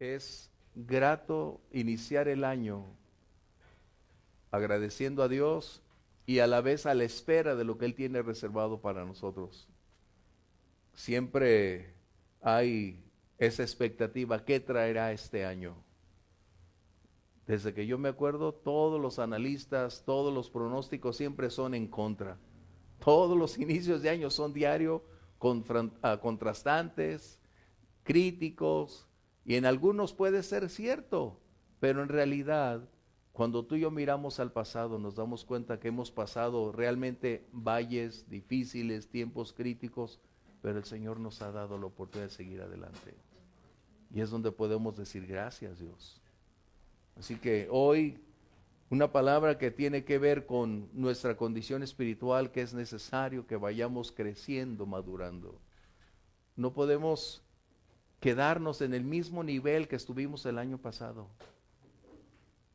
Es grato iniciar el año agradeciendo a Dios y a la vez a la espera de lo que Él tiene reservado para nosotros. Siempre hay esa expectativa, ¿qué traerá este año? Desde que yo me acuerdo, todos los analistas, todos los pronósticos siempre son en contra. Todos los inicios de año son diario contrastantes, críticos, y en algunos puede ser cierto, pero en realidad, cuando tú y yo miramos al pasado, nos damos cuenta que hemos pasado realmente valles difíciles, tiempos críticos, pero el Señor nos ha dado la oportunidad de seguir adelante. Y es donde podemos decir gracias, Dios. Así que hoy, una palabra que tiene que ver con nuestra condición espiritual, que es necesario que vayamos creciendo, madurando. No podemos quedarnos en el mismo nivel que estuvimos el año pasado.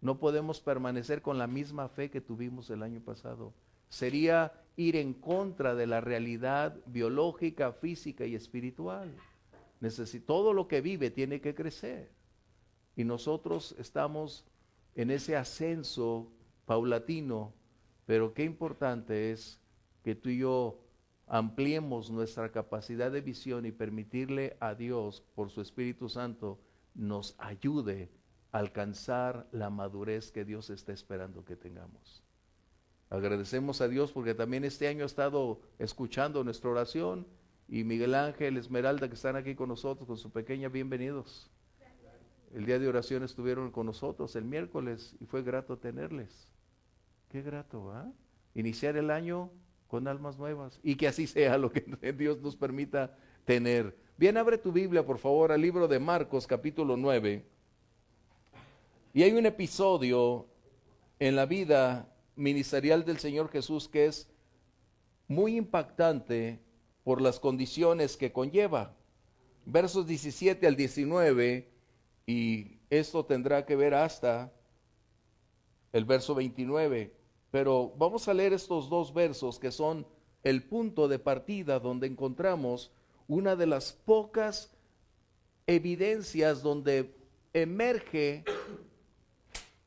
No podemos permanecer con la misma fe que tuvimos el año pasado. Sería ir en contra de la realidad biológica, física y espiritual. Todo lo que vive tiene que crecer. Y nosotros estamos en ese ascenso paulatino, pero qué importante es que tú y yo ampliemos nuestra capacidad de visión y permitirle a Dios, por su Espíritu Santo, nos ayude a alcanzar la madurez que Dios está esperando que tengamos. Agradecemos a Dios porque también este año ha estado escuchando nuestra oración, y Miguel Ángel, Esmeralda, que están aquí con nosotros con su pequeña, bienvenidos. El día de oración estuvieron con nosotros el miércoles y fue grato tenerles. Qué grato, ¿ah? Iniciar el año con almas nuevas, y que así sea lo que Dios nos permita tener. Bien, abre tu Biblia por favor al libro de Marcos capítulo 9. Y hay un episodio en la vida ministerial del Señor Jesús que es muy impactante por las condiciones que conlleva. Versos 17 al 19, y esto tendrá que ver hasta el verso 29. Pero vamos a leer estos dos versos que son el punto de partida donde encontramos una de las pocas evidencias donde emerge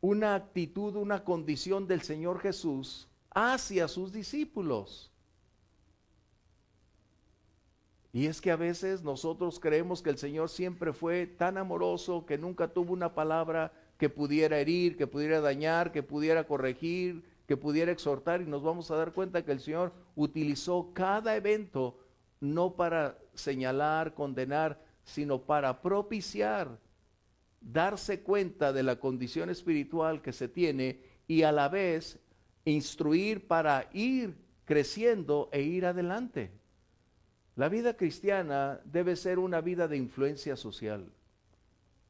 una actitud, una condición del Señor Jesús hacia sus discípulos. Y es que a veces nosotros creemos que el Señor siempre fue tan amoroso que nunca tuvo una palabra que pudiera herir, que pudiera dañar, que pudiera corregir, que pudiera exhortar, y nos vamos a dar cuenta que el Señor utilizó cada evento no para señalar, condenar, sino para propiciar, darse cuenta de la condición espiritual que se tiene y a la vez instruir para ir creciendo e ir adelante. La vida cristiana debe ser una vida de influencia social.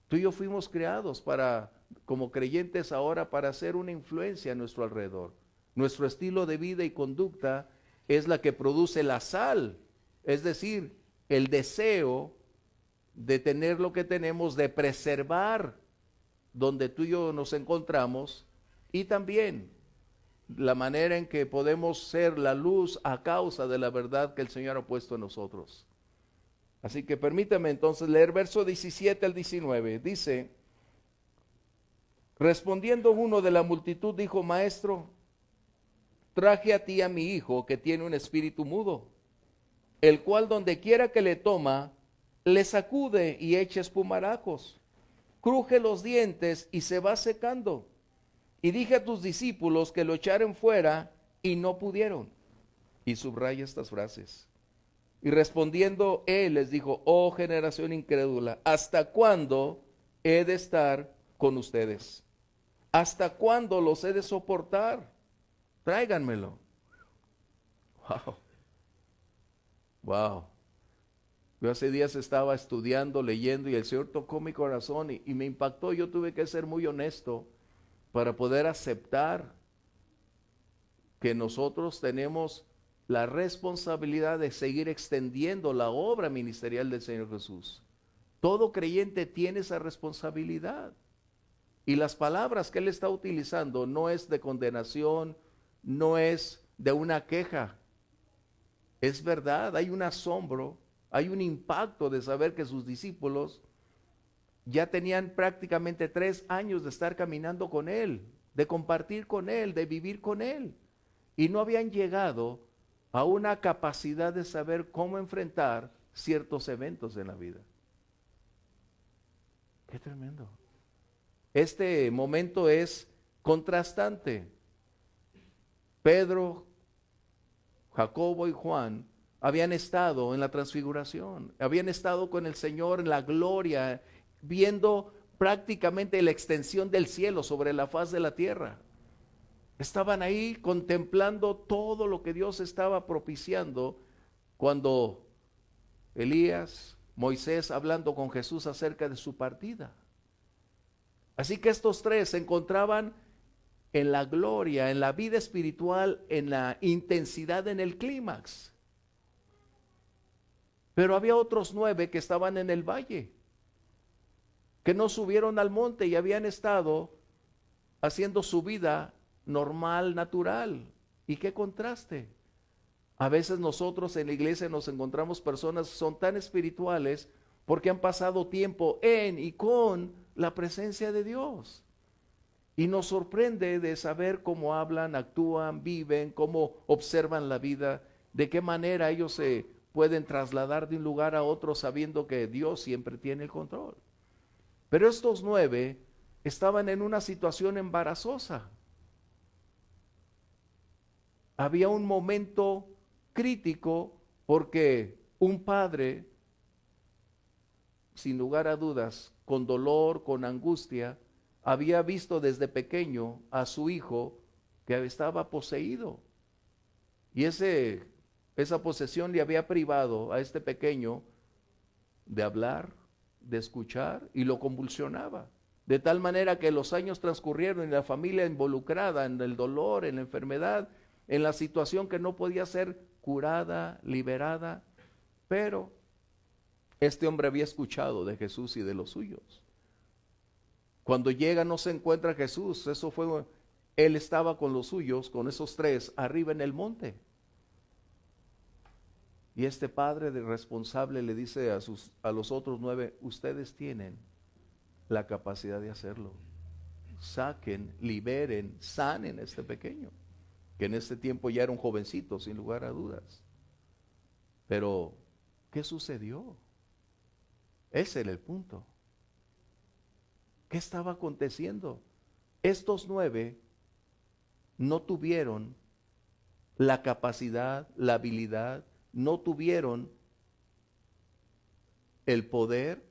Tú y yo fuimos creados para, como creyentes ahora, para hacer una influencia a nuestro alrededor. Nuestro estilo de vida y conducta es la que produce la sal, es decir, el deseo de tener lo que tenemos, de preservar donde tú y yo nos encontramos, y también la manera en que podemos ser la luz a causa de la verdad que el Señor ha puesto en nosotros. Así que permítame entonces leer verso 17 al 19. Dice: respondiendo uno de la multitud dijo: Maestro, traje a ti a mi hijo que tiene un espíritu mudo, el cual donde quiera que le toma, le sacude y echa espumarajos, cruje los dientes y se va secando. Y dije a tus discípulos que lo echaran fuera y no pudieron. Y subraya estas frases. Y respondiendo él les dijo: oh generación incrédula, ¿hasta cuándo he de estar con ustedes? ¿Hasta cuándo los he de soportar? Tráiganmelo. Wow. Wow. Yo hace días estaba estudiando, leyendo, y el Señor tocó mi corazón y me impactó. Yo tuve que ser muy honesto para poder aceptar que nosotros tenemos la responsabilidad de seguir extendiendo la obra ministerial del Señor Jesús. Todo creyente tiene esa responsabilidad. Y las palabras que Él está utilizando no es de condenación, no es de una queja. Es verdad, hay un asombro, hay un impacto de saber que sus discípulos ya tenían prácticamente 3 años de estar caminando con Él, de compartir con Él, de vivir con Él. Y no habían llegado a una capacidad de saber cómo enfrentar ciertos eventos en la vida. Qué tremendo. Este momento es contrastante. Pedro, Jacobo y Juan habían estado en la transfiguración, habían estado con el Señor en la gloria, viendo prácticamente la extensión del cielo sobre la faz de la tierra. Estaban ahí contemplando todo lo que Dios estaba propiciando cuando Elías, Moisés hablando con Jesús acerca de su partida. Así que estos tres se encontraban en la gloria, en la vida espiritual, en la intensidad, en el clímax. Pero había otros 9 que estaban en el valle, que no subieron al monte y habían estado haciendo su vida normal, natural. ¿Y qué contraste? A veces nosotros en la iglesia nos encontramos personas que son tan espirituales porque han pasado tiempo en y con la presencia de Dios. Y nos sorprende de saber cómo hablan, actúan, viven, cómo observan la vida, de qué manera ellos se pueden trasladar de un lugar a otro sabiendo que Dios siempre tiene el control. Pero estos 9 estaban en una situación embarazosa. Había un momento crítico porque un padre, sin lugar a dudas, con dolor, con angustia, había visto desde pequeño a su hijo que estaba poseído. Y esa posesión le había privado a este pequeño de hablar, de escuchar, y lo convulsionaba. De tal manera que los años transcurrieron y la familia involucrada en el dolor, en la enfermedad, en la situación que no podía ser curada, liberada. Pero este hombre había escuchado de Jesús y de los suyos. Cuando llega no se encuentra Jesús, él estaba con los suyos, con esos 3, arriba en el monte. Y este padre responsable le dice a los otros 9, ustedes tienen la capacidad de hacerlo. Saquen, liberen, sanen a este pequeño, que en este tiempo ya era un jovencito, sin lugar a dudas. Pero, ¿qué sucedió? Ese era el punto. ¿Qué estaba aconteciendo? Estos 9 no tuvieron la capacidad, la habilidad, no tuvieron el poder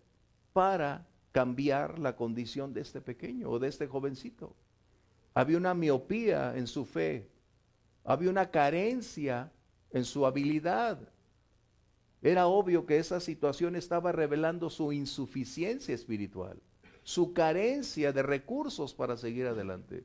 para cambiar la condición de este pequeño o de este jovencito. Había una miopía en su fe, había una carencia en su habilidad. Era obvio que esa situación estaba revelando su insuficiencia espiritual, su carencia de recursos para seguir adelante.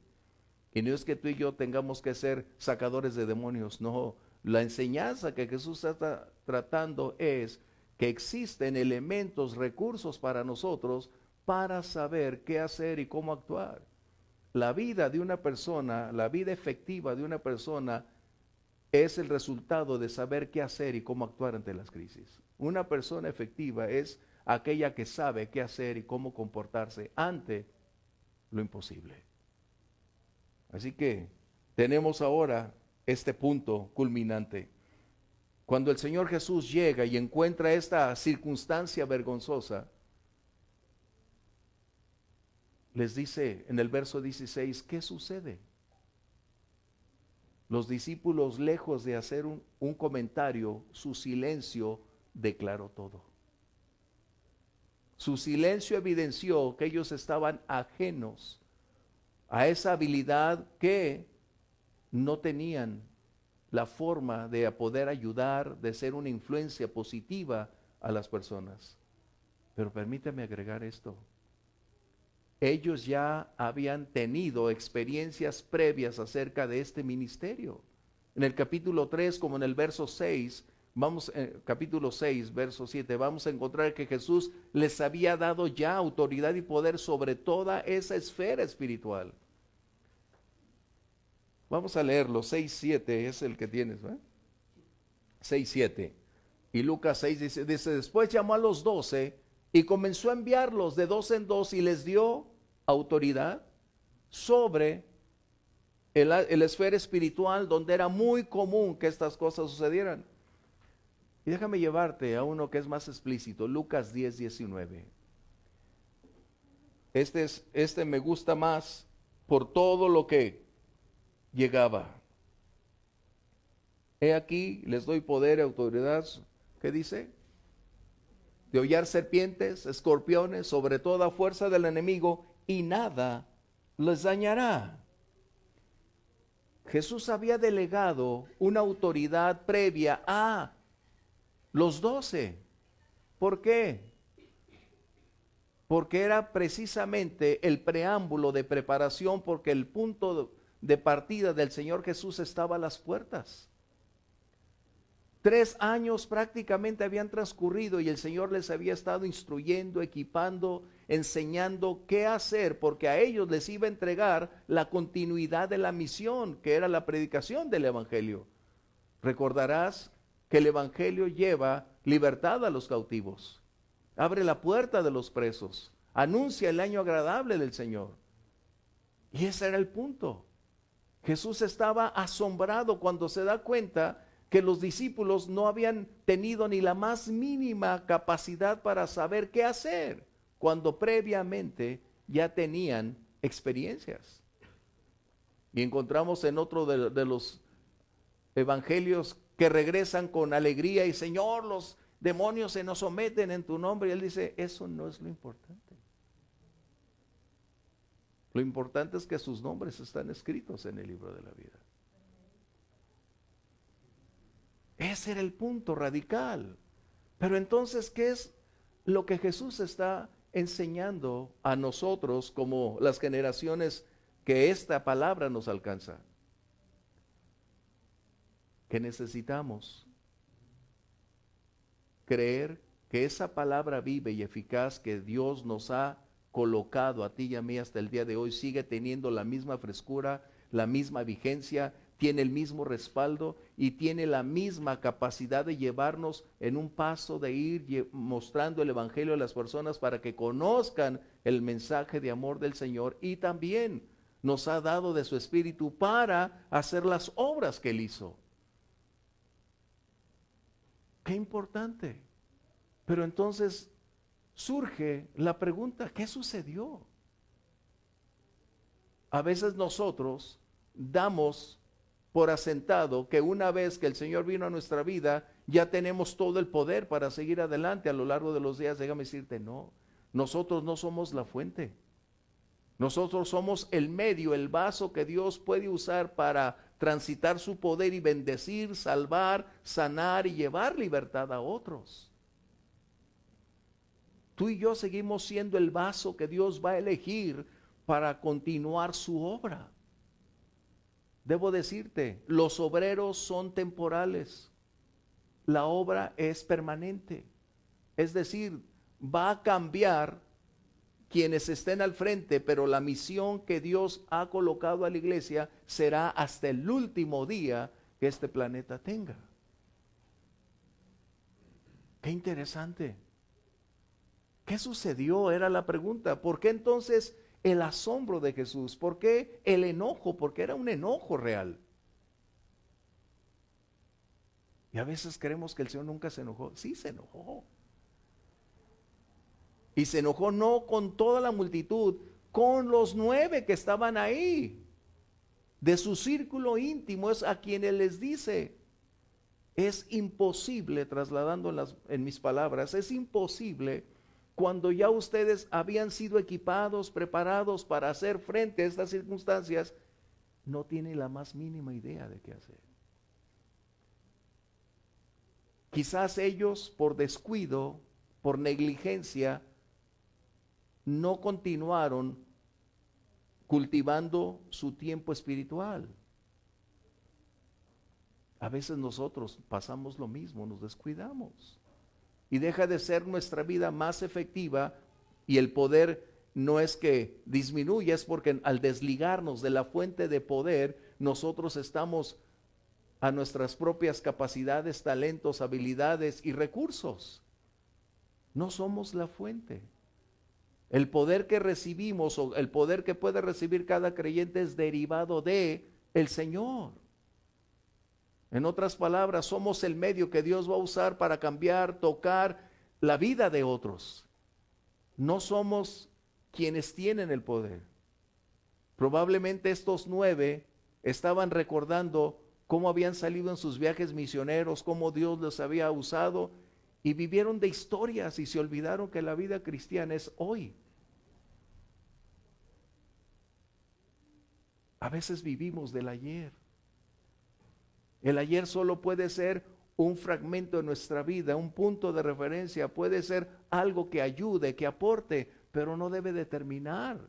Y no es que tú y yo tengamos que ser sacadores de demonios, no. La enseñanza que Jesús está tratando es que existen elementos, recursos para nosotros para saber qué hacer y cómo actuar. La vida de una persona, la vida efectiva de una persona es el resultado de saber qué hacer y cómo actuar ante las crisis. Una persona efectiva es aquella que sabe qué hacer y cómo comportarse ante lo imposible. Así que tenemos ahora este punto culminante. Cuando el Señor Jesús llega y encuentra esta circunstancia vergonzosa, les dice en el verso 16, ¿qué sucede? Los discípulos, lejos de hacer un comentario, su silencio declaró todo. Su silencio evidenció que ellos estaban ajenos a esa habilidad, que no tenían la forma de poder ayudar, de ser una influencia positiva a las personas. Pero permítame agregar esto. Ellos ya habían tenido experiencias previas acerca de este ministerio. En el capítulo 3, como en el verso 6, capítulo 6, verso 7, vamos a encontrar que Jesús les había dado ya autoridad y poder sobre toda esa esfera espiritual. Vamos a leerlo, 6, 7 es el que tienes, ¿verdad? 6, 7. Y Lucas 6 dice, después llamó a los 12 y comenzó a enviarlos de dos en dos y les dio autoridad sobre el esfera espiritual, donde era muy común que estas cosas sucedieran. Y déjame llevarte a uno que es más explícito, Lucas 10:19. Este me gusta más por todo lo que llegaba. He aquí, les doy poder y autoridad, ¿qué dice? De hollar serpientes, escorpiones, sobre toda fuerza del enemigo, y nada les dañará. Jesús había delegado una autoridad previa a los 12. ¿Por qué? Porque era precisamente el preámbulo de preparación, porque el punto de partida del Señor Jesús estaba a las puertas. 3 años prácticamente habían transcurrido y el Señor les había estado instruyendo, equipando, enseñando qué hacer, porque a ellos les iba a entregar la continuidad de la misión, que era la predicación del Evangelio. Recordarás que el Evangelio lleva libertad a los cautivos, abre la puerta de los presos, anuncia el año agradable del Señor. Y ese era el punto. Jesús estaba asombrado cuando se da cuenta que los discípulos no habían tenido ni la más mínima capacidad para saber qué hacer, cuando previamente ya tenían experiencias. Y encontramos en otro de los evangelios que regresan con alegría y Señor, los demonios se nos someten en tu nombre. Y él dice, eso no es lo importante. Lo importante es que sus nombres están escritos en el libro de la vida. Ese era el punto radical. Pero entonces, ¿qué es lo que Jesús está enseñando a nosotros como las generaciones que esta palabra nos alcanza? Que necesitamos creer que esa palabra viva y eficaz que Dios nos ha colocado a ti y a mí hasta el día de hoy sigue teniendo la misma frescura, la misma vigencia, tiene el mismo respaldo y tiene la misma capacidad de llevarnos en un paso de ir mostrando el Evangelio a las personas para que conozcan el mensaje de amor del Señor, y también nos ha dado de su Espíritu para hacer las obras que Él hizo. Qué importante. Pero entonces surge la pregunta, ¿qué sucedió? A veces nosotros damos por asentado que una vez que el Señor vino a nuestra vida, ya tenemos todo el poder para seguir adelante a lo largo de los días. Déjame decirte, no, nosotros no somos la fuente. Nosotros somos el medio, el vaso que Dios puede usar para transitar su poder y bendecir, salvar, sanar y llevar libertad a otros. Tú y yo seguimos siendo el vaso que Dios va a elegir para continuar su obra. Debo decirte, los obreros son temporales, la obra es permanente. Es decir, va a cambiar quienes estén al frente, pero la misión que Dios ha colocado a la iglesia será hasta el último día que este planeta tenga. Qué interesante. ¿Qué sucedió? Era la pregunta. ¿Por qué entonces el asombro de Jesús? ¿Por qué el enojo? Porque era un enojo real. Y a veces creemos que el Señor nunca se enojó. Sí, se enojó. Y se enojó no con toda la multitud, con los 9 que estaban ahí. De su círculo íntimo es a quienes les dice, es imposible, trasladando en mis palabras, es imposible cuando ya ustedes habían sido equipados, preparados para hacer frente a estas circunstancias, no tienen la más mínima idea de qué hacer. Quizás ellos por descuido, por negligencia, no continuaron cultivando su tiempo espiritual. A veces nosotros pasamos lo mismo, nos descuidamos. Y deja de ser nuestra vida más efectiva, y el poder no es que disminuya, es porque al desligarnos de la fuente de poder, nosotros estamos a nuestras propias capacidades, talentos, habilidades y recursos. No somos la fuente. El poder que recibimos o el poder que puede recibir cada creyente es derivado de el Señor. En otras palabras, somos el medio que Dios va a usar para cambiar, tocar la vida de otros. No somos quienes tienen el poder. Probablemente estos 9 estaban recordando cómo habían salido en sus viajes misioneros, cómo Dios los había usado y vivieron de historias y se olvidaron que la vida cristiana es hoy. A veces vivimos del ayer. El ayer solo puede ser un fragmento de nuestra vida, un punto de referencia, puede ser algo que ayude, que aporte, pero no debe determinar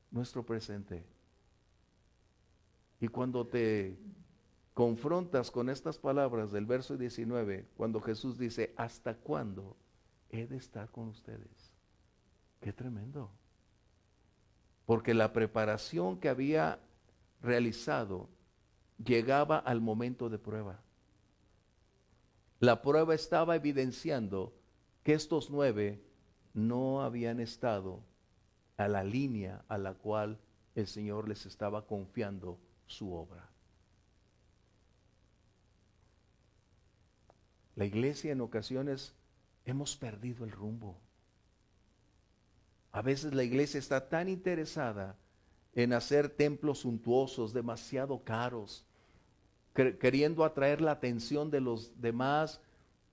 nuestro presente. Y cuando te confrontas con estas palabras del verso 19, cuando Jesús dice, ¿hasta cuándo he de estar con ustedes? Qué tremendo. Porque la preparación que había realizado llegaba al momento de prueba. La prueba estaba evidenciando que estos 9 no habían estado a la línea a la cual el Señor les estaba confiando su obra. La iglesia en ocasiones hemos perdido el rumbo. A veces la iglesia está tan interesada en hacer templos suntuosos, demasiado caros, queriendo atraer la atención de los demás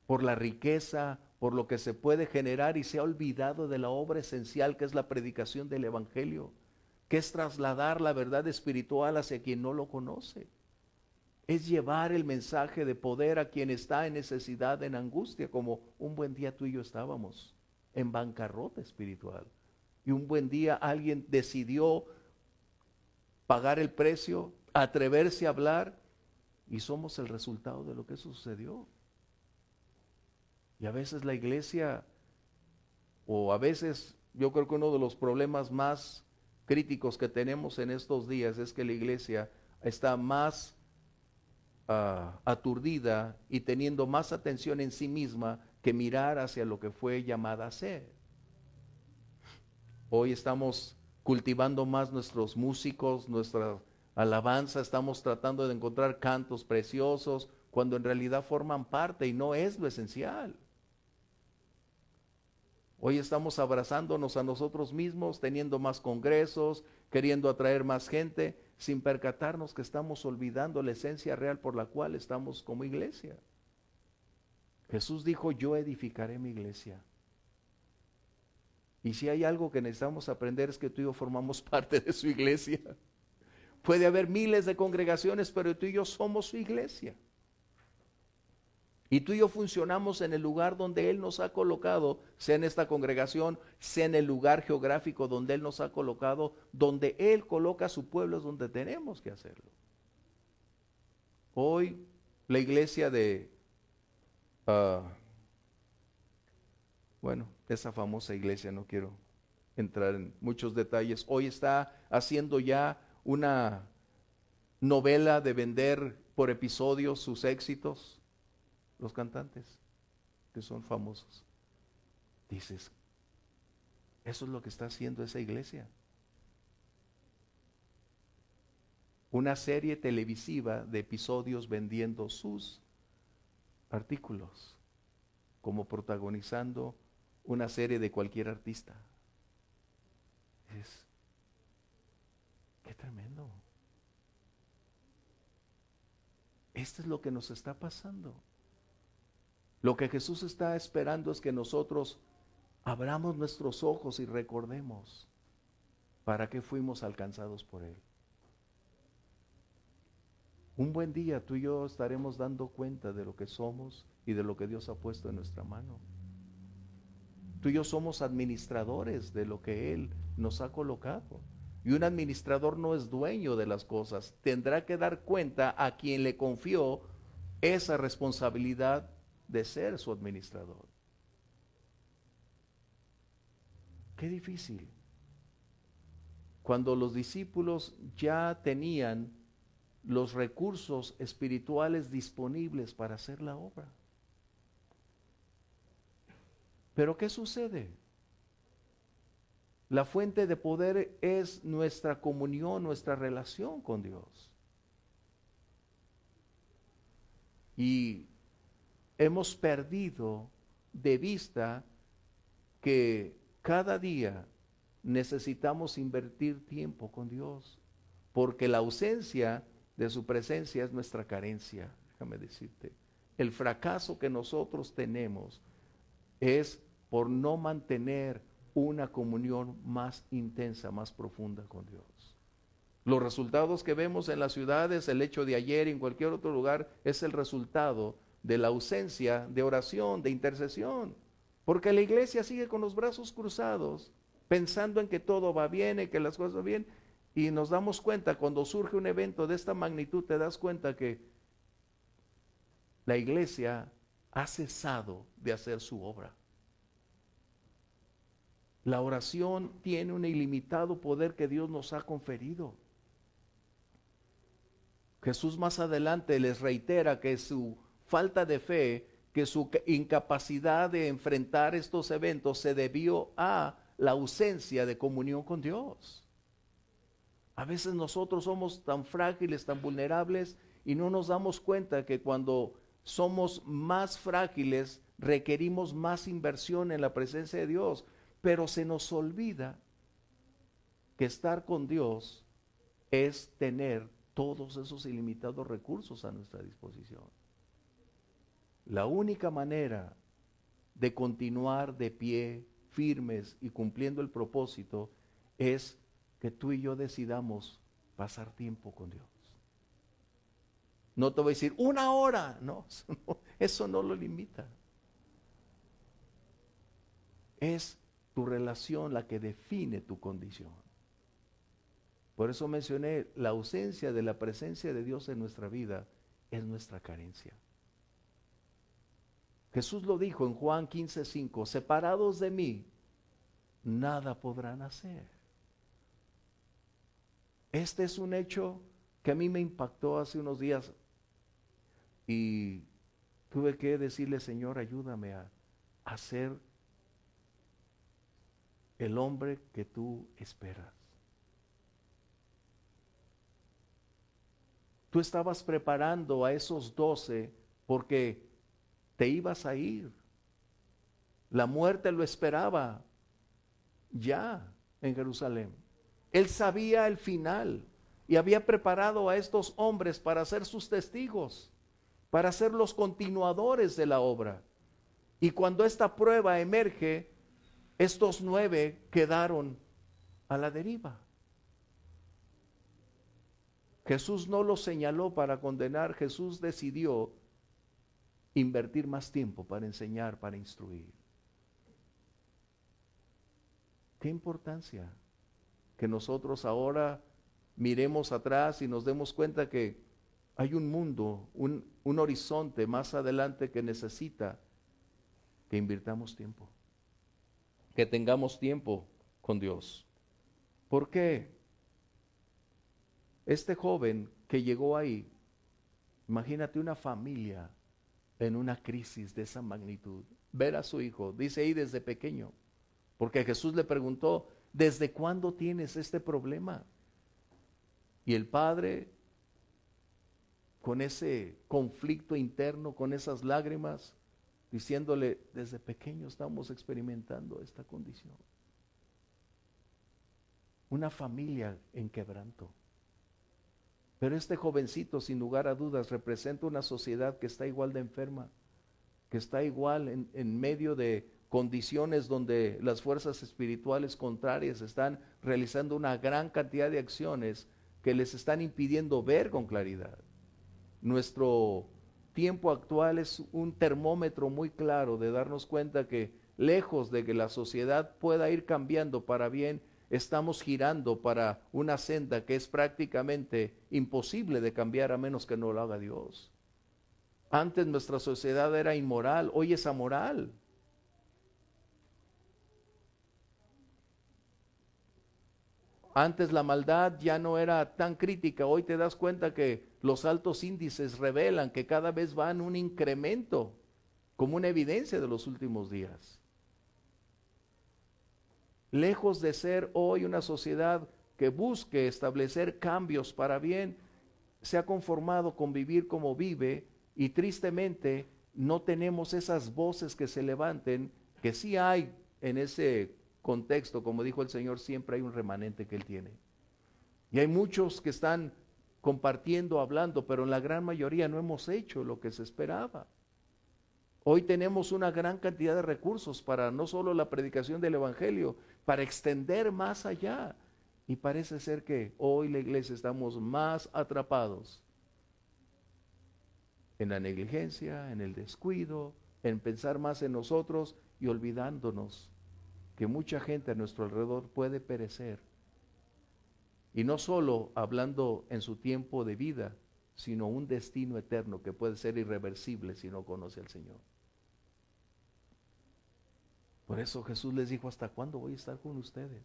por la riqueza, por lo que se puede generar, y se ha olvidado de la obra esencial que es la predicación del Evangelio, que es trasladar la verdad espiritual hacia quien no lo conoce. Es llevar el mensaje de poder a quien está en necesidad, en angustia, como un buen día tú y yo estábamos en bancarrota espiritual. Y un buen día alguien decidió pagar el precio, atreverse a hablar, y somos el resultado de lo que sucedió. Y a veces la iglesia, o a veces yo creo que uno de los problemas más críticos que tenemos en estos días es que la iglesia está más aturdida y teniendo más atención en sí misma que mirar hacia lo que fue llamada a ser. Hoy estamos cultivando más nuestros músicos, nuestra alabanza, estamos tratando de encontrar cantos preciosos cuando en realidad forman parte y no es lo esencial. Hoy estamos abrazándonos a nosotros mismos, teniendo más congresos, queriendo atraer más gente, sin percatarnos que estamos olvidando la esencia real por la cual estamos como iglesia. Jesús dijo, yo edificaré mi iglesia. Y si hay algo que necesitamos aprender es que tú y yo formamos parte de su iglesia. Puede haber miles de congregaciones, pero tú y yo somos su iglesia. Y tú y yo funcionamos en el lugar donde Él nos ha colocado, sea en esta congregación, sea en el lugar geográfico donde Él nos ha colocado, donde Él coloca a su pueblo es donde tenemos que hacerlo. Hoy la iglesia de, esa famosa iglesia, no quiero entrar en muchos detalles, hoy está haciendo ya una novela de vender por episodios sus éxitos. Los cantantes que son famosos. Dices, eso es lo que está haciendo esa iglesia. Una serie televisiva de episodios vendiendo sus artículos, como protagonizando una serie de cualquier artista. Dices, qué tremendo. Esto es lo que nos está pasando. Lo que Jesús está esperando es que nosotros abramos nuestros ojos y recordemos para qué fuimos alcanzados por Él. Un buen día tú y yo estaremos dando cuenta de lo que somos y de lo que Dios ha puesto en nuestra mano. Tú y yo somos administradores de lo que Él nos ha colocado. Y un administrador no es dueño de las cosas. Tendrá que dar cuenta a quien le confió esa responsabilidad de ser su administrador. Qué difícil. Cuando los discípulos ya tenían los recursos espirituales disponibles para hacer la obra. Pero ¿qué sucede? La fuente de poder es nuestra comunión, nuestra relación con Dios. Y hemos perdido de vista que cada día necesitamos invertir tiempo con Dios, porque la ausencia de su presencia es nuestra carencia. Déjame decirte, el fracaso que nosotros tenemos es por no mantener una comunión más intensa, más profunda con Dios. Los resultados que vemos en las ciudades, el hecho de ayer y en cualquier otro lugar, es el resultado de la ausencia de oración, de intercesión. Porque la iglesia sigue con los brazos cruzados, pensando en que todo va bien, en que las cosas van bien, y nos damos cuenta, cuando surge un evento de esta magnitud, te das cuenta que la iglesia ha cesado de hacer su obra. La oración tiene un ilimitado poder que Dios nos ha conferido. Jesús más adelante les reitera que su falta de fe, que su incapacidad de enfrentar estos eventos se debió a la ausencia de comunión con Dios. A veces nosotros somos tan frágiles, tan vulnerables y no nos damos cuenta que cuando somos más frágiles requerimos más inversión en la presencia de Dios, pero se nos olvida que estar con Dios es tener todos esos ilimitados recursos a nuestra disposición. La única manera de continuar de pie, firmes y cumpliendo el propósito es que tú y yo decidamos pasar tiempo con Dios. No te voy a decir 1 hora, no, eso no lo limita. Es tu relación la que define tu condición. Por eso mencioné, la ausencia de la presencia de Dios en nuestra vida es nuestra carencia. Jesús lo dijo en Juan 15:5, separados de mí, nada podrán hacer. Este es un hecho que a mí me impactó hace unos días y tuve que decirle, Señor, ayúdame a ser el hombre que tú esperas. Tú estabas preparando a esos 12 porque te ibas a ir. La muerte lo esperaba ya en Jerusalén. Él sabía el final y había preparado a estos hombres para ser sus testigos, para ser los continuadores de la obra. Y cuando esta prueba emerge, estos 9 quedaron a la deriva. Jesús no los señaló para condenar, Jesús decidió invertir más tiempo para enseñar, para instruir. ¿Qué importancia? Que nosotros ahora miremos atrás y nos demos cuenta que hay un mundo, un horizonte más adelante que necesita que invirtamos tiempo, que tengamos tiempo con Dios. ¿Por qué? Este joven que llegó ahí, imagínate una familia en una crisis de esa magnitud, ver a su hijo, dice ahí desde pequeño, porque Jesús le preguntó, ¿desde cuándo tienes este problema? Y el padre, con ese conflicto interno, con esas lágrimas, diciéndole, desde pequeño estamos experimentando esta condición. Una familia en quebranto. Pero este jovencito, sin lugar a dudas, representa una sociedad que está igual de enferma, que está igual en medio de condiciones donde las fuerzas espirituales contrarias están realizando una gran cantidad de acciones que les están impidiendo ver con claridad. Nuestro tiempo actual es un termómetro muy claro de darnos cuenta que lejos de que la sociedad pueda ir cambiando para bien, estamos girando para una senda que es prácticamente imposible de cambiar a menos que no lo haga Dios. Antes nuestra sociedad era inmoral, hoy es amoral. Antes la maldad ya no era tan crítica, hoy te das cuenta que los altos índices revelan que cada vez van un incremento, como una evidencia de los últimos días. lejos de ser hoy una sociedad que busque establecer cambios para bien, se ha conformado con vivir como vive y tristemente no tenemos esas voces que se levanten, que sí hay en ese contexto, como dijo el Señor, siempre hay un remanente que Él tiene. Y hay muchos que están compartiendo, hablando, pero en la gran mayoría no hemos hecho lo que se esperaba. Hoy tenemos una gran cantidad de recursos para no solo la predicación del Evangelio, para extender más allá. Y parece ser que hoy la iglesia estamos más atrapados en la negligencia, en el descuido, en pensar más en nosotros y olvidándonos que mucha gente a nuestro alrededor puede perecer. Y no solo hablando en su tiempo de vida, sino un destino eterno que puede ser irreversible si no conoce al Señor. Por eso Jesús les dijo, ¿hasta cuándo voy a estar con ustedes?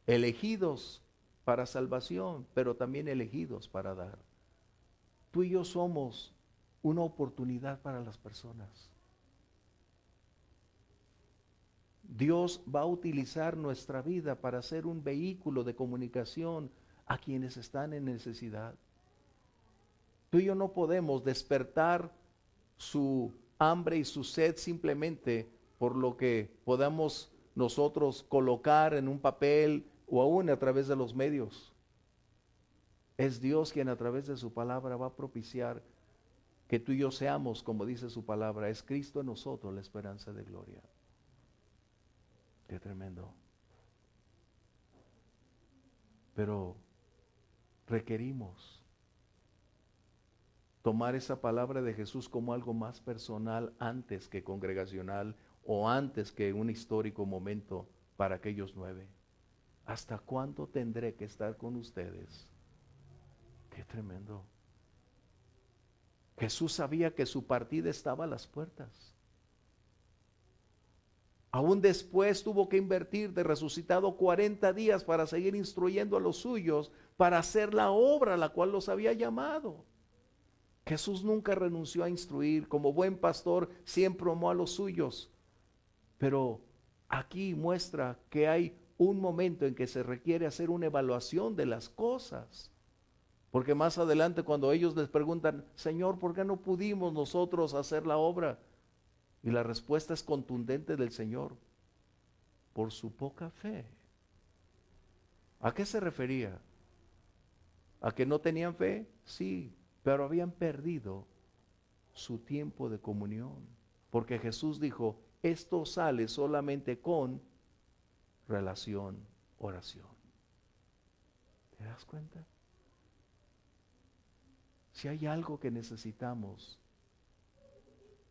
Elegidos para salvación, pero también elegidos para dar. Tú y yo somos una oportunidad para las personas. Dios va a utilizar nuestra vida para ser un vehículo de comunicación a quienes están en necesidad. Tú y yo no podemos despertar su hambre y su sed simplemente por lo que podamos nosotros colocar en un papel o aún a través de los medios. Es Dios quien a través de su palabra va a propiciar que tú y yo seamos, como dice su palabra, es Cristo en nosotros la esperanza de gloria. Qué tremendo. Pero requerimos tomar esa palabra de Jesús como algo más personal antes que congregacional o antes que un histórico momento para aquellos 9. ¿Hasta cuándo tendré que estar con ustedes? Qué tremendo. Jesús sabía que su partida estaba a las puertas. Aún después tuvo que invertir de resucitado 40 días para seguir instruyendo a los suyos para hacer la obra a la cual los había llamado. Jesús nunca renunció a instruir, como buen pastor siempre amó a los suyos, pero aquí muestra que hay un momento en que se requiere hacer una evaluación de las cosas, porque más adelante cuando ellos les preguntan, Señor, ¿por qué no pudimos nosotros hacer la obra? Y la respuesta es contundente del Señor, por su poca fe. ¿A qué se refería? ¿A que no tenían fe? Sí, pero habían perdido su tiempo de comunión. Porque Jesús dijo, esto sale solamente con relación, oración. ¿Te das cuenta? Si hay algo que necesitamos,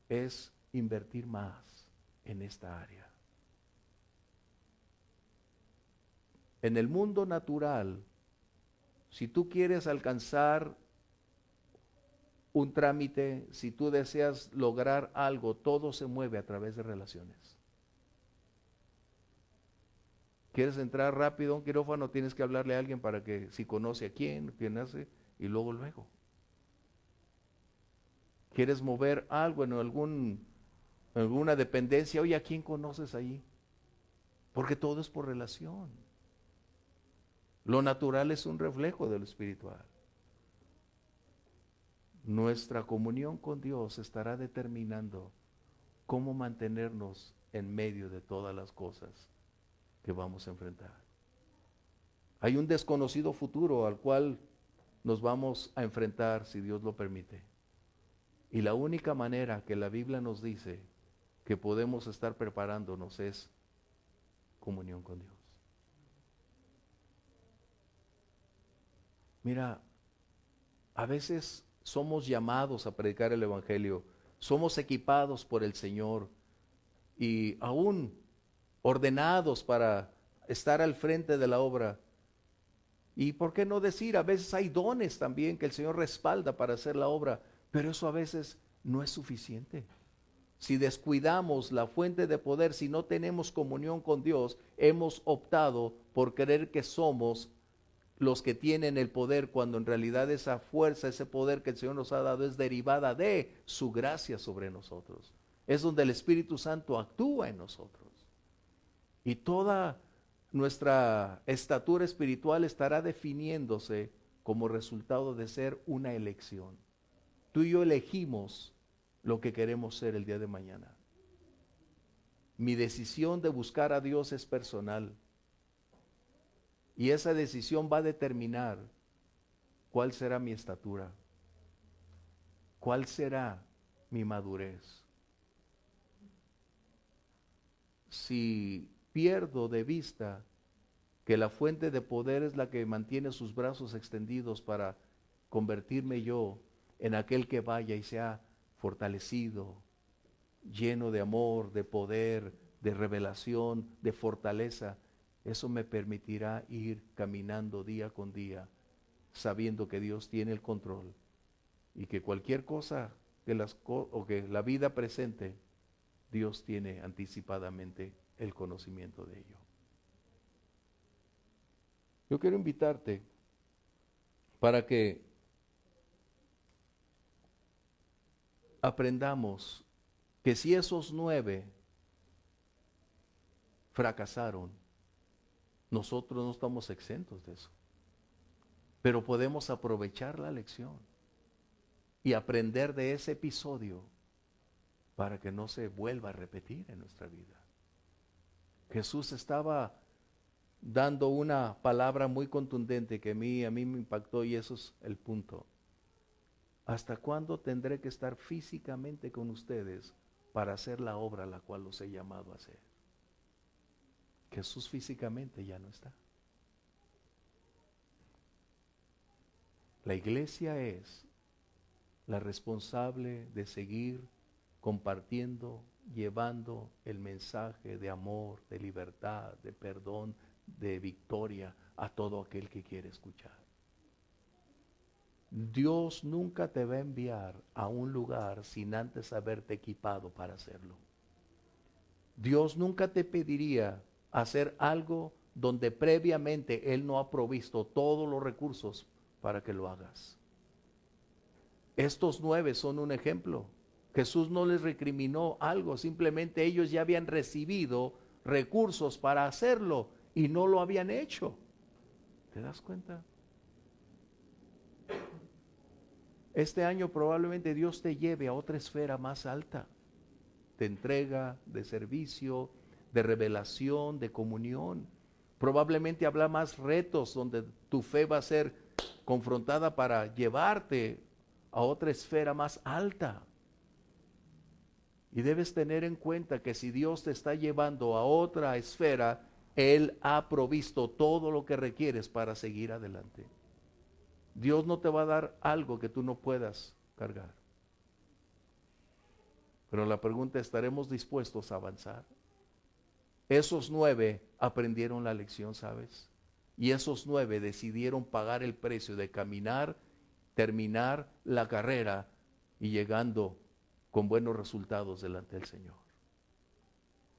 es invertir más en esta área. En el mundo natural, si tú quieres alcanzar un trámite, si tú deseas lograr algo, todo se mueve a través de relaciones. ¿Quieres entrar rápido a un quirófano? Tienes que hablarle a alguien para que si conoce a quién hace, y luego. ¿Quieres mover algo en alguna dependencia? Oye, ¿a quién conoces allí? Porque todo es por relación. Lo natural es un reflejo de lo espiritual. Nuestra comunión con Dios estará determinando cómo mantenernos en medio de todas las cosas que vamos a enfrentar. Hay un desconocido futuro al cual nos vamos a enfrentar si Dios lo permite. Y la única manera que la Biblia nos dice que podemos estar preparándonos es comunión con Dios. Mira, a veces somos llamados a predicar el Evangelio, somos equipados por el Señor y aún ordenados para estar al frente de la obra. Y por qué no decir, a veces hay dones también que el Señor respalda para hacer la obra, pero eso a veces no es suficiente. Si descuidamos la fuente de poder, si no tenemos comunión con Dios, hemos optado por creer que somos los que tienen el poder, cuando en realidad esa fuerza, ese poder que el Señor nos ha dado es derivada de su gracia sobre nosotros. Es donde el Espíritu Santo actúa en nosotros. Y toda nuestra estatura espiritual estará definiéndose como resultado de ser una elección. Tú y yo elegimos lo que queremos ser el día de mañana. Mi decisión de buscar a Dios es personal. Y esa decisión va a determinar cuál será mi estatura, cuál será mi madurez. Si pierdo de vista que la fuente de poder es la que mantiene sus brazos extendidos para convertirme yo en aquel que vaya y sea fortalecido, lleno de amor, de poder, de revelación, de fortaleza, eso me permitirá ir caminando día con día, sabiendo que Dios tiene el control y que cualquier cosa que la vida presente, Dios tiene anticipadamente el conocimiento de ello. Yo quiero invitarte para que aprendamos que si esos 9 fracasaron, nosotros no estamos exentos de eso. Pero podemos aprovechar la lección y aprender de ese episodio para que no se vuelva a repetir en nuestra vida. Jesús estaba dando una palabra muy contundente que a mí me impactó, y eso es el punto. ¿Hasta cuándo tendré que estar físicamente con ustedes para hacer la obra a la cual los he llamado a hacer? Jesús físicamente ya no está. La iglesia es la responsable de seguir compartiendo, llevando el mensaje de amor, de libertad, de perdón, de victoria a todo aquel que quiere escuchar. Dios nunca te va a enviar a un lugar sin antes haberte equipado para hacerlo. Dios nunca te pediría hacer algo donde previamente Él no ha provisto todos los recursos para que lo hagas. Estos 9 son un ejemplo. Jesús no les recriminó algo, simplemente ellos ya habían recibido recursos para hacerlo y no lo habían hecho. ¿Te das cuenta? Este año probablemente Dios te lleve a otra esfera más alta, de entrega, de servicio, de revelación, de comunión. Probablemente habrá más retos donde tu fe va a ser confrontada para llevarte a otra esfera más alta. Y debes tener en cuenta que si Dios te está llevando a otra esfera, Él ha provisto todo lo que requieres para seguir adelante. Dios no te va a dar algo que tú no puedas cargar. Pero la pregunta, ¿estaremos dispuestos a avanzar? Esos 9 aprendieron la lección, ¿sabes? Y esos 9 decidieron pagar el precio de caminar, terminar la carrera y llegando con buenos resultados delante del Señor.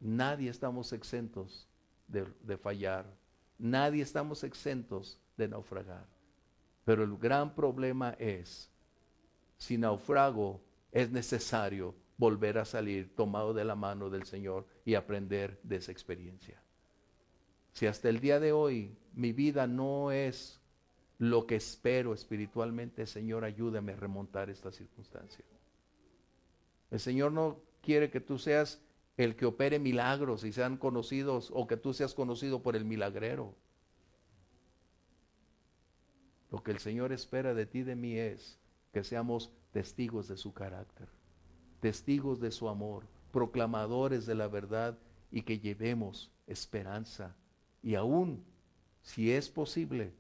Nadie estamos exentos de fallar. Nadie estamos exentos de naufragar. Pero el gran problema es, si naufrago, es necesario volver a salir tomado de la mano del Señor y aprender de esa experiencia. Si hasta el día de hoy mi vida no es lo que espero espiritualmente, Señor, ayúdame a remontar esta circunstancia. El Señor no quiere que tú seas el que opere milagros y sean conocidos, o que tú seas conocido por el milagrero. Lo que el Señor espera de ti y de mí es que seamos testigos de su carácter, testigos de su amor, proclamadores de la verdad, y que llevemos esperanza y aún, si es posible,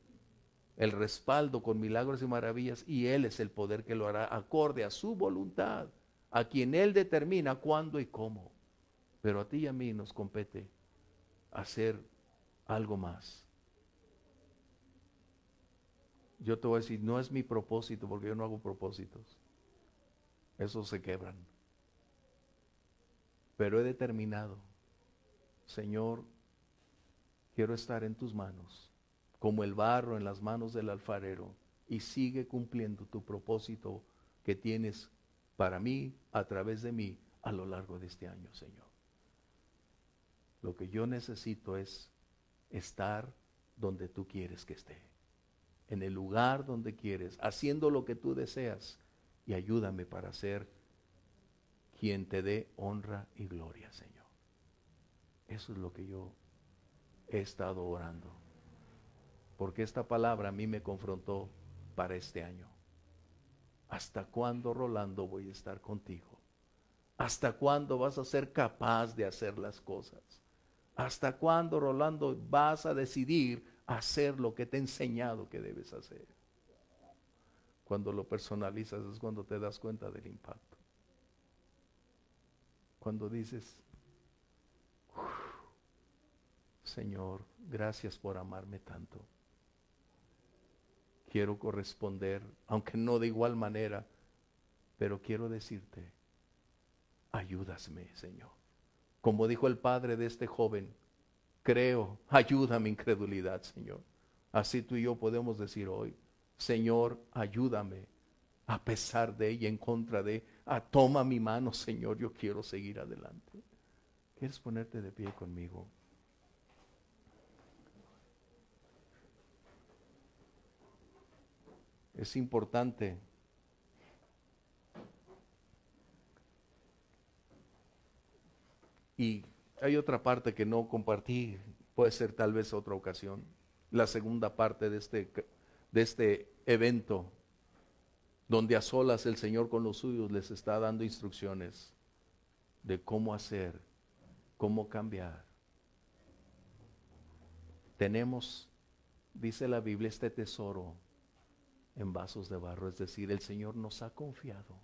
el respaldo con milagros y maravillas, y Él es el poder que lo hará acorde a su voluntad, a quien Él determina cuándo y cómo. Pero a ti y a mí nos compete hacer algo más. Yo te voy a decir, no es mi propósito, porque yo no hago propósitos. Esos se quebran. Pero he determinado, Señor, quiero estar en tus manos, como el barro en las manos del alfarero, y sigue cumpliendo tu propósito que tienes para mí, a través de mí, a lo largo de este año, Señor. Lo que yo necesito es estar donde tú quieres que esté, en el lugar donde quieres, haciendo lo que tú deseas, y ayúdame para ser quien te dé honra y gloria, Señor. Eso es lo que yo he estado orando, porque esta palabra a mí me confrontó para este año. ¿Hasta cuándo, Rolando, voy a estar contigo? ¿Hasta cuándo vas a ser capaz de hacer las cosas? ¿Hasta cuándo, Rolando, vas a decidir hacer lo que te he enseñado que debes hacer? Cuando lo personalizas es cuando te das cuenta del impacto. Cuando dices, Señor, gracias por amarme tanto. Quiero corresponder, aunque no de igual manera, pero quiero decirte, ayúdame, Señor. Como dijo el padre de este joven, creo, ayuda mi incredulidad, Señor. Así tú y yo podemos decir hoy, Señor, ayúdame, a pesar de y en contra de, toma mi mano, Señor, yo quiero seguir adelante. ¿Quieres ponerte de pie conmigo? Es importante y hay otra parte que no compartí, puede ser tal vez otra ocasión. La segunda parte de este evento, donde a solas el Señor con los suyos les está dando instrucciones de cómo hacer, cómo cambiar. Tenemos, dice la Biblia, este tesoro en vasos de barro, es decir, el Señor nos ha confiado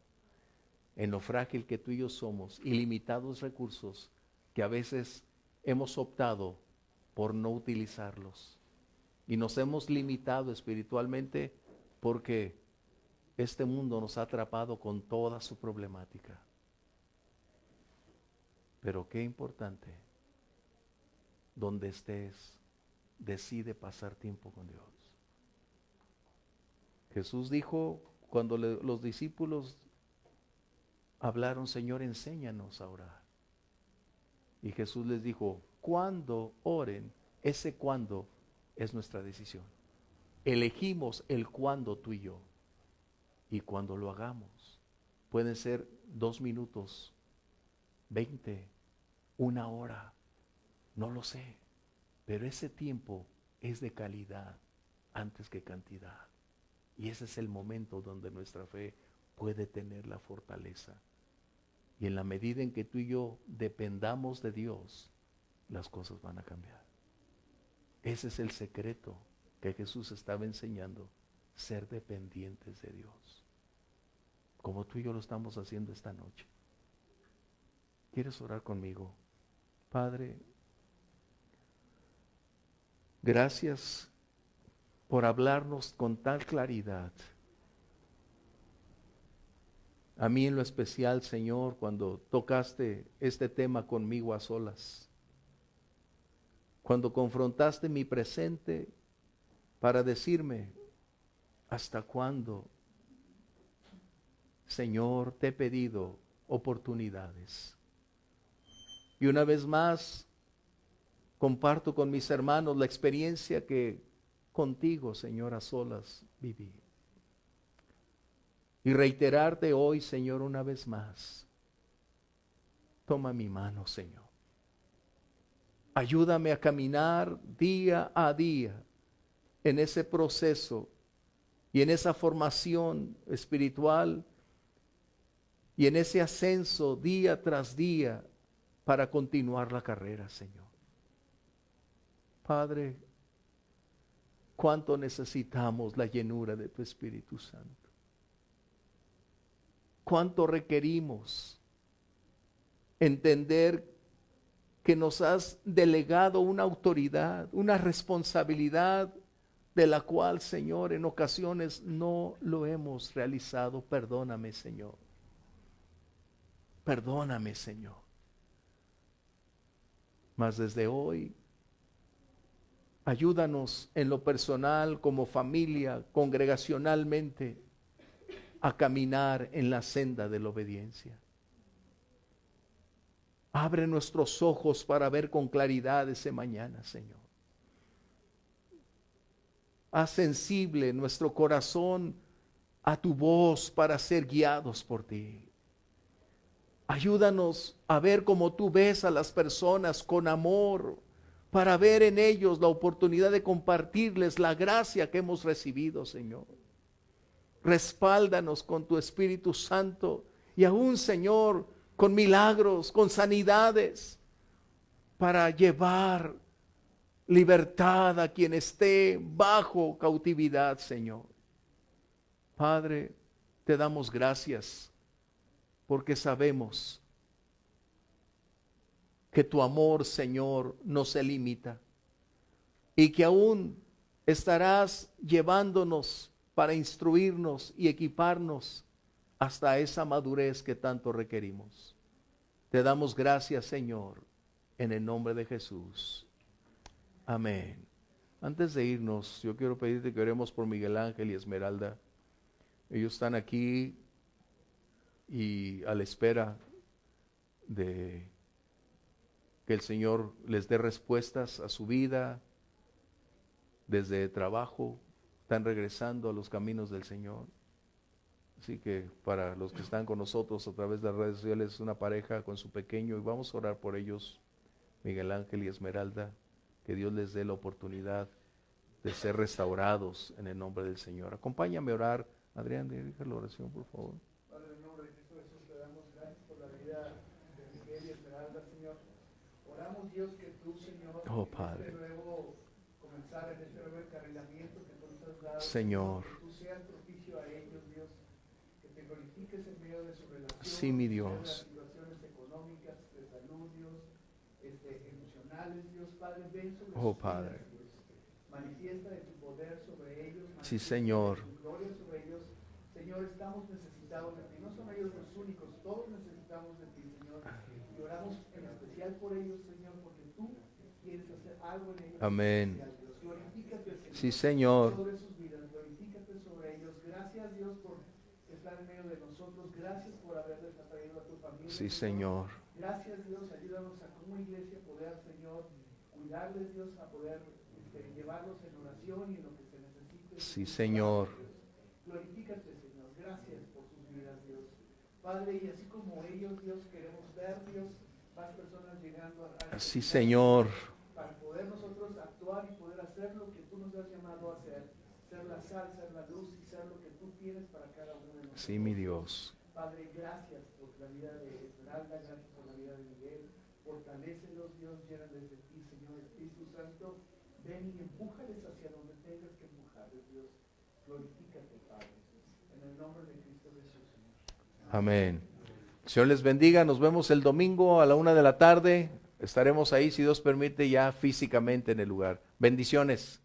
en lo frágil que tú y yo somos, ilimitados recursos que a veces hemos optado por no utilizarlos. Y nos hemos limitado espiritualmente porque este mundo nos ha atrapado con toda su problemática. Pero qué importante, donde estés, decide pasar tiempo con Dios. Jesús dijo, cuando los discípulos hablaron, Señor, enséñanos a orar. Y Jesús les dijo, cuando oren, ese cuándo es nuestra decisión. Elegimos el cuándo tú y yo. Y cuando lo hagamos, pueden ser 2 minutos, 20, 1 hora, no lo sé. Pero ese tiempo es de calidad antes que cantidad. Y ese es el momento donde nuestra fe puede tener la fortaleza. Y en la medida en que tú y yo dependamos de Dios, las cosas van a cambiar. Ese es el secreto que Jesús estaba enseñando, ser dependientes de Dios. Como tú y yo lo estamos haciendo esta noche. ¿Quieres orar conmigo? Padre, gracias por hablarnos con tal claridad. A mí en lo especial, Señor, cuando tocaste este tema conmigo a solas, cuando confrontaste mi presente para decirme, ¿hasta cuándo, Señor, te he pedido oportunidades? Y una vez más, comparto con mis hermanos la experiencia que contigo, Señor, a solas viví. Y reiterarte hoy, Señor, una vez más, toma mi mano, Señor. Ayúdame a caminar día a día en ese proceso y en esa formación espiritual y en ese ascenso día tras día para continuar la carrera, Señor. Padre, cuánto necesitamos la llenura de tu Espíritu Santo. Cuánto requerimos entender que nos has delegado una autoridad, una responsabilidad de la cual, Señor, en ocasiones no lo hemos realizado. Perdóname, Señor. Perdóname, Señor. Mas desde hoy, ayúdanos en lo personal, como familia, congregacionalmente, a caminar en la senda de la obediencia. Abre nuestros ojos para ver con claridad ese mañana, Señor. Haz sensible nuestro corazón a tu voz para ser guiados por ti. Ayúdanos a ver como tú ves a las personas con amor, para ver en ellos la oportunidad de compartirles la gracia que hemos recibido, Señor. Respáldanos con tu Espíritu Santo y aún, Señor, con milagros, con sanidades, para llevar libertad a quien esté bajo cautividad, Señor. Padre, te damos gracias porque sabemos que tu amor, Señor, no se limita y que aún estarás llevándonos para instruirnos y equiparnos hasta esa madurez que tanto requerimos. Te damos gracias, Señor, en el nombre de Jesús. Amén. Antes de irnos, yo quiero pedirte que oremos por Miguel Ángel y Esmeralda. Ellos están aquí y a la espera de que el Señor les dé respuestas a su vida, desde trabajo, están regresando a los caminos del Señor. Así que para los que están con nosotros a través de las redes sociales, es una pareja con su pequeño y vamos a orar por ellos, Miguel Ángel y Esmeralda, que Dios les dé la oportunidad de ser restaurados en el nombre del Señor. Acompáñame a orar. Adrián, dirige la oración, por favor. Padre, en el nombre de Cristo Jesús, te damos gracias por la vida de Miguel y Esmeralda, Señor. Oramos, Dios, que tú, Señor, Padre, en este nuevo comenzar, en este nuevo encarrilamiento que tú nos has dado, Señor, que tú seas propicio a ellos, Dios, que te glorifiques en medio de su relación, sí, mi de Dios, las situaciones económicas, de salud, Dios, emocionales, Dios, Padre, ven sobre sus Padre, vidas, Dios. Manifiesta de tu poder sobre ellos, sí, manifiesta Señor, de tu gloria sobre ellos. Señor, estamos necesitados de ti, no son ellos los únicos, todos necesitamos de ti, Señor, y oramos en especial por ellos, Señor, porque tú quieres hacer algo en ellos. amén. Especial, Dios. Glorifícate, Señor, Sí, Señor, sobre sus vidas, glorifícate sobre ellos. Gracias, Dios, por estar en medio de nosotros, gracias por haberles atraído a tu familia. sí, Señor, Gracias, Dios, ayúdanos a como iglesia poder, Señor, cuidarles, Dios, a poder llevarlos en oración y en lo que se necesite. sí, Señor, Glorifícate, Señor. Gracias por sus vidas, Dios. Padre, y así como ellos, Dios, queremos ver, Dios, más personas llegando a sí, Señor, para poder nosotros actuar y poder hacer lo que tú nos has llamado a hacer. Ser la sal, ser la luz y ser lo que tú tienes para cada uno de nosotros. sí, mi Dios, Padre, gracias por la vida de Esmeralda, gracias por la vida de Miguel. Fortalécelos, Dios, llénales de ti, Señor Espíritu Santo. Ven y empújales hacia donde tengas que empujarles, Dios. Glorifícate, Padre. En el nombre de Cristo Jesús, Señor. amén. Señor les bendiga, nos vemos el domingo a la 1 de la tarde. Estaremos ahí, si Dios permite, ya físicamente en el lugar. Bendiciones.